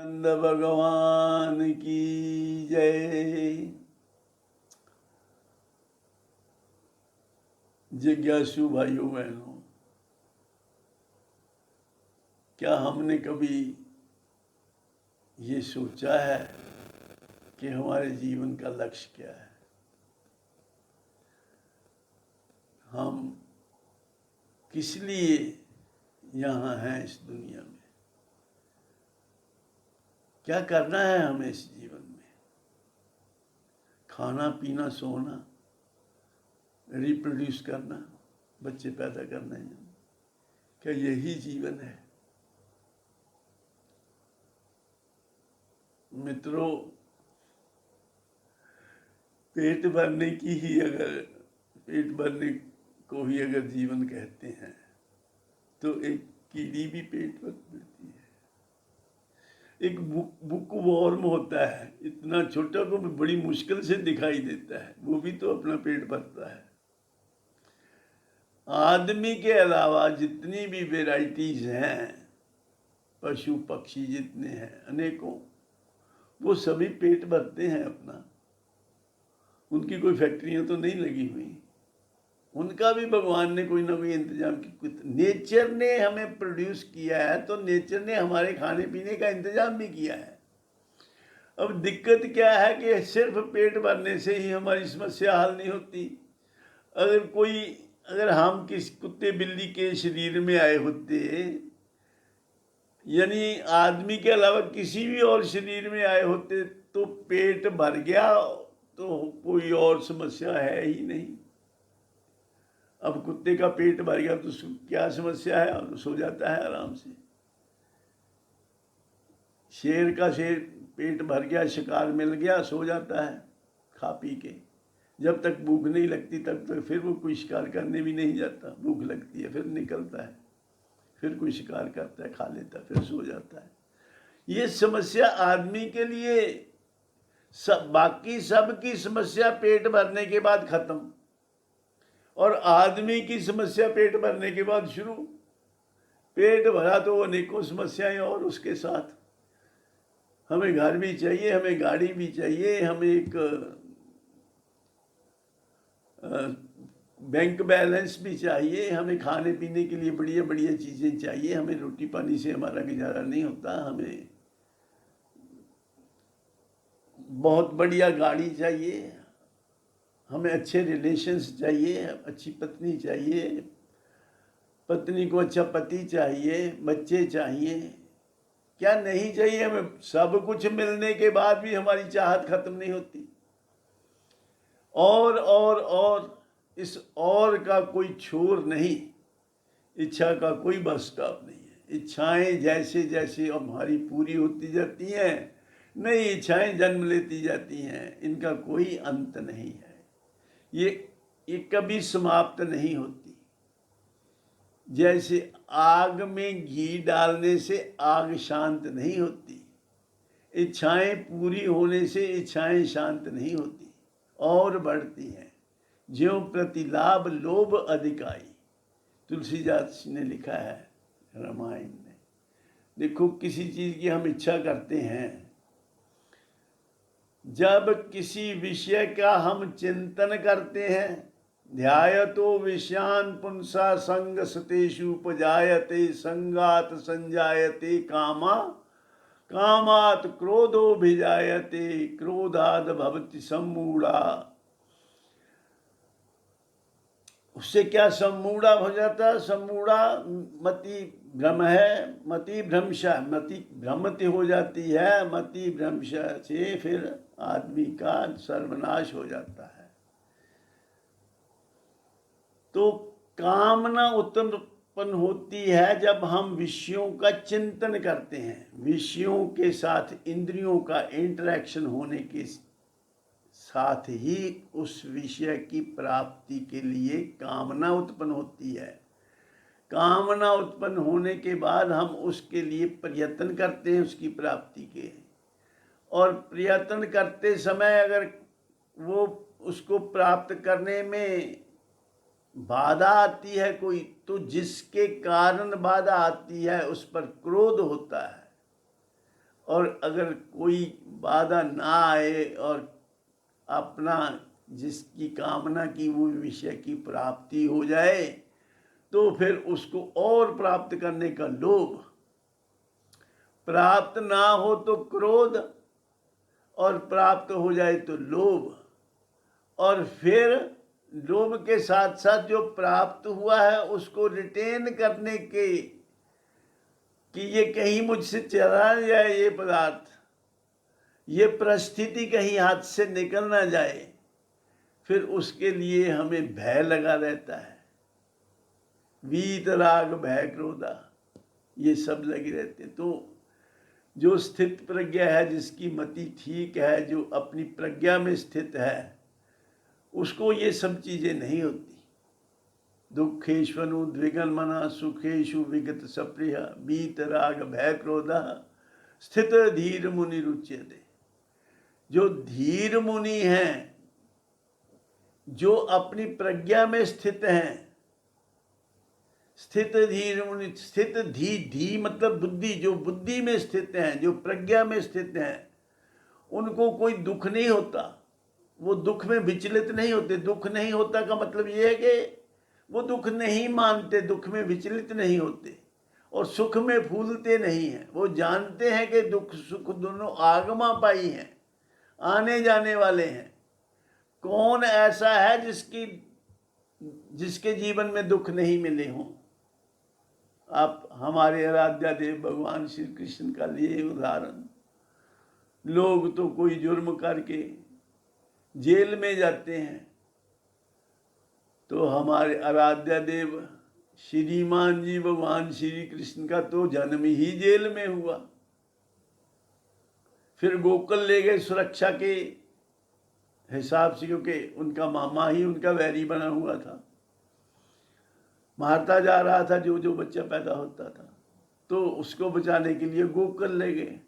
नंद भगवान की जय। जिज्ञासु भाइयों बहनों, क्या हमने कभी ये सोचा है कि हमारे जीवन का लक्ष्य क्या है? हम किस लिए यहाँ हैं इस दुनिया में? क्या करना है हमें इस जीवन में? खाना पीना सोना, रिप्रोड्यूस करना, बच्चे पैदा करना है, क्या यही जीवन है? मित्रों, पेट भरने को ही अगर जीवन कहते हैं तो एक कीड़ी भी पेट भर देती है। एक बुक वॉर्म होता है, इतना छोटा को बड़ी मुश्किल से दिखाई देता है, वो भी तो अपना पेट भरता है। आदमी के अलावा जितनी भी वेराइटीज हैं, पशु पक्षी जितने हैं अनेकों, वो सभी पेट भरते हैं अपना। उनकी कोई फैक्ट्रियां तो नहीं लगी हुई, उनका भी भगवान ने कोई ना कोई इंतजाम किया। नेचर ने हमें प्रोड्यूस किया है तो नेचर ने हमारे खाने पीने का इंतजाम भी किया है। अब दिक्कत क्या है कि सिर्फ पेट भरने से ही हमारी समस्या हल नहीं होती। अगर हम किस कुत्ते बिल्ली के शरीर में आए होते, यानी आदमी के अलावा किसी भी और शरीर में आए होते, तो पेट भर गया तो कोई और समस्या है ही नहीं। अब कुत्ते का पेट भर गया तो क्या समस्या है? सो जाता है आराम से। शेर पेट भर गया, शिकार मिल गया, सो जाता है खा पी के। जब तक भूख नहीं लगती तब तक फिर वो कोई शिकार करने भी नहीं जाता। भूख लगती है फिर निकलता है, फिर कोई शिकार करता है, खा लेता है, फिर सो जाता है। ये समस्या आदमी के लिए, बाकी सब की समस्या पेट भरने के बाद खत्म, और आदमी की समस्या पेट भरने के बाद शुरू। पेट भरा तो अनेकों समस्याएं और उसके साथ। हमें घर भी चाहिए, हमें गाड़ी भी चाहिए, हमें एक बैंक बैलेंस भी चाहिए, हमें खाने पीने के लिए बढ़िया बढ़िया चीज़ें चाहिए। हमें रोटी पानी से हमारा गुजारा नहीं होता। हमें बहुत बढ़िया गाड़ी चाहिए, हमें अच्छे रिलेशंस चाहिए, अच्छी पत्नी चाहिए, पत्नी को अच्छा पति चाहिए, बच्चे चाहिए। क्या नहीं चाहिए हमें? सब कुछ मिलने के बाद भी हमारी चाहत खत्म नहीं होती। और इस और का कोई छोर नहीं, इच्छा का कोई बस स्टॉप नहीं है। इच्छाएं जैसे जैसे हमारी पूरी होती जाती हैं, नई इच्छाएं जन्म लेती जाती हैं। इनका कोई अंत नहीं है। ये कभी समाप्त नहीं होती। जैसे आग में घी डालने से आग शांत नहीं होती, इच्छाएं पूरी होने से इच्छाएं शांत नहीं होती और बढ़ती हैं। ज्यों प्रतिलाभ लोभ अधिकाई, तुलसीदास ने लिखा है रामायण में। देखो, किसी चीज की हम इच्छा करते हैं, जब किसी विषय का हम चिंतन करते हैं, ध्यायतो विषयान पुंसा संग सतेषु उपजायते संगात संजायते कामा, कामात क्रोधो भिजायते क्रोधाद भवति सम्मूढ़ा। उससे क्या सम्मूढ़ा हो जाता है? सम्मूढ़ा मति भ्रम है, मति भ्रंश, मति भ्रमति हो जाती है। मति भ्रंश से फिर आदमी का सर्वनाश हो जाता है। तो कामना उत्पन्न होती है जब हम विषयों का चिंतन करते हैं। विषयों के साथ इंद्रियों का इंटरेक्शन होने के साथ ही उस विषय की प्राप्ति के लिए कामना उत्पन्न होती है। कामना उत्पन्न होने के बाद हम उसके लिए प्रयत्न करते हैं उसकी प्राप्ति के, और प्रयत्न करते समय अगर वो उसको प्राप्त करने में बाधा आती है कोई, तो जिसके कारण बाधा आती है उस पर क्रोध होता है, और अगर कोई बाधा ना आए और अपना जिसकी कामना की वो विषय की प्राप्ति हो जाए तो फिर उसको और प्राप्त करने का लोभ, प्राप्त ना हो तो क्रोध, और प्राप्त हो जाए तो लोभ, और फिर लोभ के साथ साथ जो प्राप्त हुआ है उसको रिटेन करने के कि ये कहीं मुझसे चला जाए, ये पदार्थ, ये परिस्थिति कहीं हाथ से निकल ना जाए, फिर उसके लिए हमें भय लगा रहता है। वीत राग भय क्रोधा ये सब लगे रहते हैं। तो जो स्थित प्रज्ञा है, जिसकी मति ठीक है, जो अपनी प्रज्ञा में स्थित है, उसको ये सब चीजें नहीं होती। दुखेष्वनुद्विग्न मना सुखेशु विगत सप्रिय बीत राग भय क्रोधा स्थित धीर मुनि रुच्यते। जो धीर मुनि हैं, जो अपनी प्रज्ञा में स्थित हैं, स्थित धीर मुनि, स्थित धी मतलब बुद्धि, जो बुद्धि में स्थित हैं, जो प्रज्ञा में स्थित हैं, उनको कोई दुख नहीं होता, वो दुख में विचलित नहीं होते। दुख नहीं होता का मतलब ये है कि वो दुख नहीं मानते, दुख में विचलित नहीं होते, और सुख में फूलते नहीं हैं। वो जानते हैं कि दुख सुख दोनों आगमा पाई हैं, आने जाने वाले हैं। कौन ऐसा है जिसके जीवन में दुख नहीं मिले हों? आप हमारे आराध्या देव भगवान श्री कृष्ण का लिए उदाहरण, लोग तो कोई जुर्म करके जेल में जाते हैं, तो हमारे आराध्या देव श्रीमान जी भगवान श्री कृष्ण का तो जन्म ही जेल में हुआ। फिर गोकुल ले गए सुरक्षा के हिसाब से, क्योंकि उनका मामा ही उनका वैरी बना हुआ था, मारता जा रहा था जो बच्चा पैदा होता था, तो उसको बचाने के लिए गोकुल ले गए।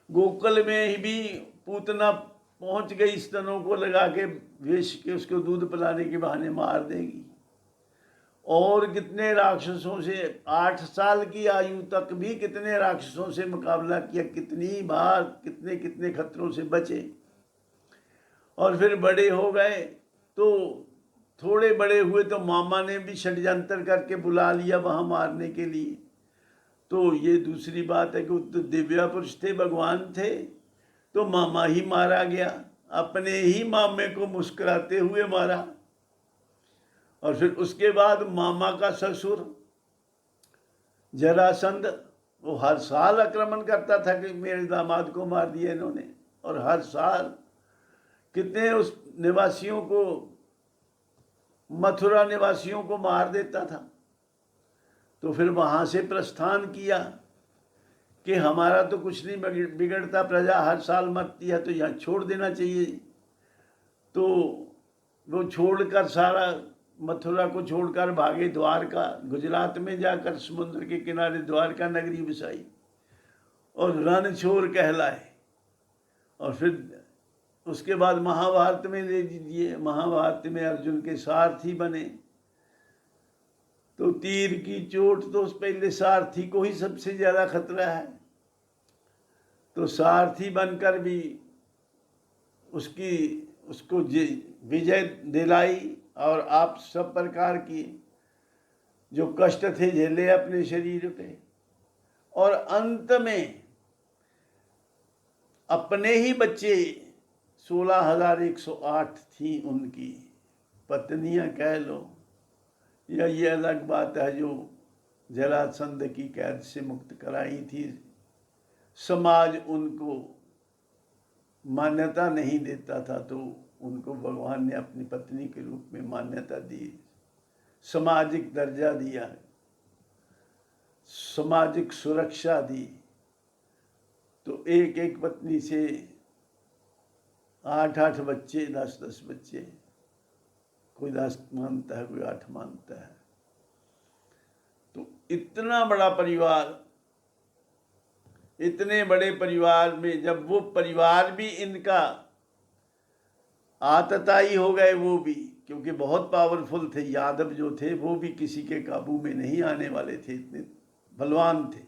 गोकुल में भी पूतना पहुंच गई, स्तनों को लगा के वेश के उसको दूध पिलाने के बहाने मार देगी। और कितने राक्षसों से 8 साल की आयु तक भी कितने राक्षसों से मुकाबला किया, कितनी बार कितने कितने खतरों से बचे। और फिर बड़े हो गए, तो थोड़े बड़े हुए तो मामा ने भी षड्यंत्र करके बुला लिया वहाँ मारने के लिए। तो ये दूसरी बात है कि तो दिव्या पुरुष थे, भगवान थे, तो मामा ही मारा गया, अपने ही मामे को मुस्कुराते हुए मारा। और फिर उसके बाद मामा का ससुर जरासंध, वो हर साल आक्रमण करता था कि मेरे दामाद को मार दिया इन्होंने, और हर साल कितने उस निवासियों को, मथुरा निवासियों को मार देता था। तो फिर वहाँ से प्रस्थान किया कि हमारा तो कुछ नहीं बिगड़ता, प्रजा हर साल मरती है, तो यहाँ छोड़ देना चाहिए। तो वो छोड़कर सारा मथुरा को छोड़कर भागे द्वारका, गुजरात में जाकर समुद्र के किनारे द्वारका नगरी बसाई और रणछोड़ कहलाए। और फिर उसके बाद महाभारत में ले लीजिए, महाभारत में अर्जुन के सारथी बने। तो तीर की चोट तो पहले सारथी को ही सबसे ज्यादा खतरा है, तो सारथी बनकर भी उसको विजय दिलाई, और आप सब प्रकार की जो कष्ट थे झेले अपने शरीर पे। और अंत में अपने ही बच्चे 16,108 थी उनकी पत्नियां कह लो, या ये अलग बात है जो जरासंध की कैद से मुक्त कराई थी। समाज उनको मान्यता नहीं देता था, तो उनको भगवान ने अपनी पत्नी के रूप में मान्यता दी, सामाजिक दर्जा दिया, सामाजिक सुरक्षा दी। तो एक एक पत्नी से 8-8 बच्चे, 10-10 बच्चे, कोई 10 मानता है, कोई 8 मानता है। तो इतना बड़ा परिवार, इतने बड़े परिवार में जब वो परिवार भी इनका आतताई हो गए, वो भी, क्योंकि बहुत पावरफुल थे यादव जो थे, वो भी किसी के काबू में नहीं आने वाले थे, इतने बलवान थे।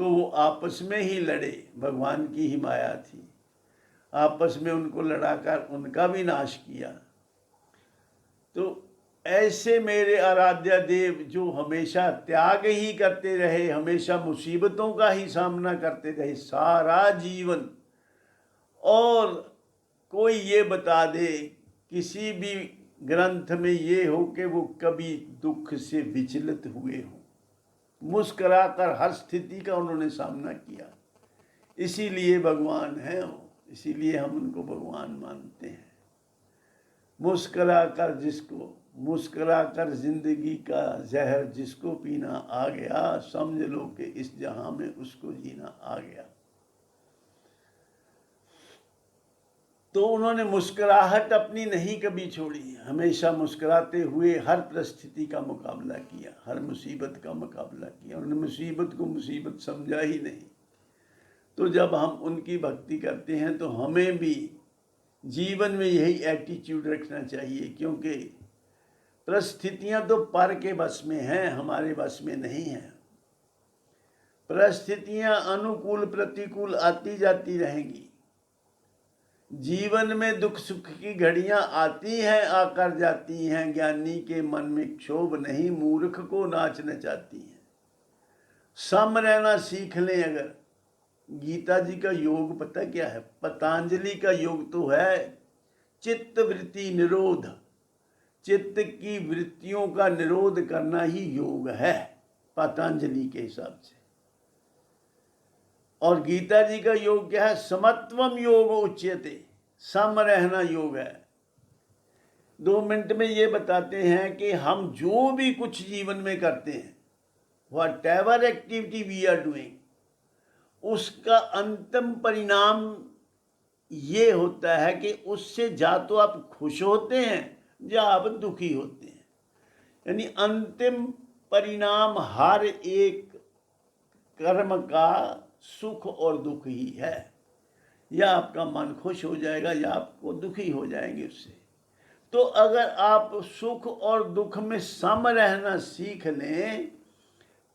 तो वो आपस में ही लड़े, भगवान की ही माया थी, आपस में उनको लड़ाकर उनका भी नाश किया। तो ऐसे मेरे आराध्य देव जो हमेशा त्याग ही करते रहे, हमेशा मुसीबतों का ही सामना करते रहे सारा जीवन, और कोई ये बता दे किसी भी ग्रंथ में ये हो कि वो कभी दुख से विचलित हुए हों, मुस्कुराकर हर स्थिति का उन्होंने सामना किया। इसीलिए भगवान हैं वो, इसीलिए हम उनको भगवान मानते हैं। मुस्कुराकर जिंदगी का जहर जिसको पीना आ गया, समझ लो कि इस जहां में उसको जीना आ गया। तो उन्होंने मुस्कुराहट अपनी नहीं कभी छोड़ी, हमेशा मुस्कुराते हुए हर परिस्थिति का मुकाबला किया, हर मुसीबत का मुकाबला किया। उन्होंने मुसीबत को मुसीबत समझा ही नहीं। तो जब हम उनकी भक्ति करते हैं तो हमें भी जीवन में यही एटीट्यूड रखना चाहिए, क्योंकि परिस्थितियां तो पर के बस में हैं, हमारे बस में नहीं है। परिस्थितियां अनुकूल प्रतिकूल आती जाती रहेंगी। जीवन में दुख सुख की घड़ियां आती हैं, आकर जाती हैं। ज्ञानी के मन में क्षोभ नहीं, मूर्ख को नाच नचाती हैं। सम रहना सीख लें अगर। गीता जी का योग पता क्या है? पतंजलि का योग तो है चित्त वृत्ति निरोध। चित्त की वृत्तियों का निरोध करना ही योग है पतंजलि के हिसाब से। और गीता जी का योग क्या है? समत्वम योग उच्यते, सम रहना योग है। 2 मिनट में ये बताते हैं कि हम जो भी कुछ जीवन में करते हैं, whatever activity we are doing, उसका अंतिम परिणाम ये होता है कि उससे जा तो आप खुश होते हैं या आप दुखी होते हैं। यानी अंतिम परिणाम हर एक कर्म का सुख और दुख ही है। या आपका मन खुश हो जाएगा या आपको दुखी हो जाएंगे उससे। तो अगर आप सुख और दुख में सम रहना सीख लें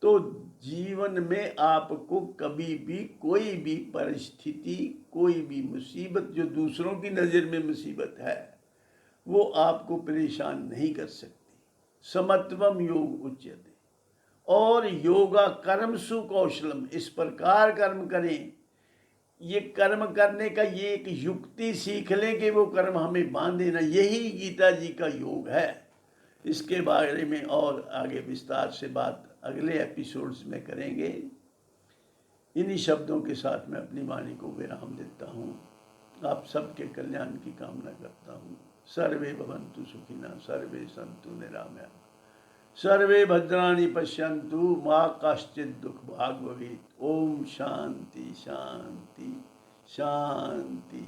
तो जीवन में आपको कभी भी कोई भी परिस्थिति, कोई भी मुसीबत जो दूसरों की नज़र में मुसीबत है, वो आपको परेशान नहीं कर सकती। समत्वम योग उच्यते। और योगा कर्म सुकौशलम, इस प्रकार कर्म करें। ये कर्म करने का ये एक युक्ति सीख लें कि वो कर्म हमें बांधे ना। यही गीता जी का योग है। इसके बारे में और आगे विस्तार से बात अगले एपिसोड्स में करेंगे। इन्हीं शब्दों के साथ मैं अपनी वाणी को विराम देता हूँ। आप सबके कल्याण की कामना करता हूँ। सर्वे भवन्तु सुखिनः, सर्वे सन्तु निरामया, सर्वे भद्राणि पश्यन्तु, मा कश्चित् दुःख भाग् भवेत्। ओम शांति शांति शांति।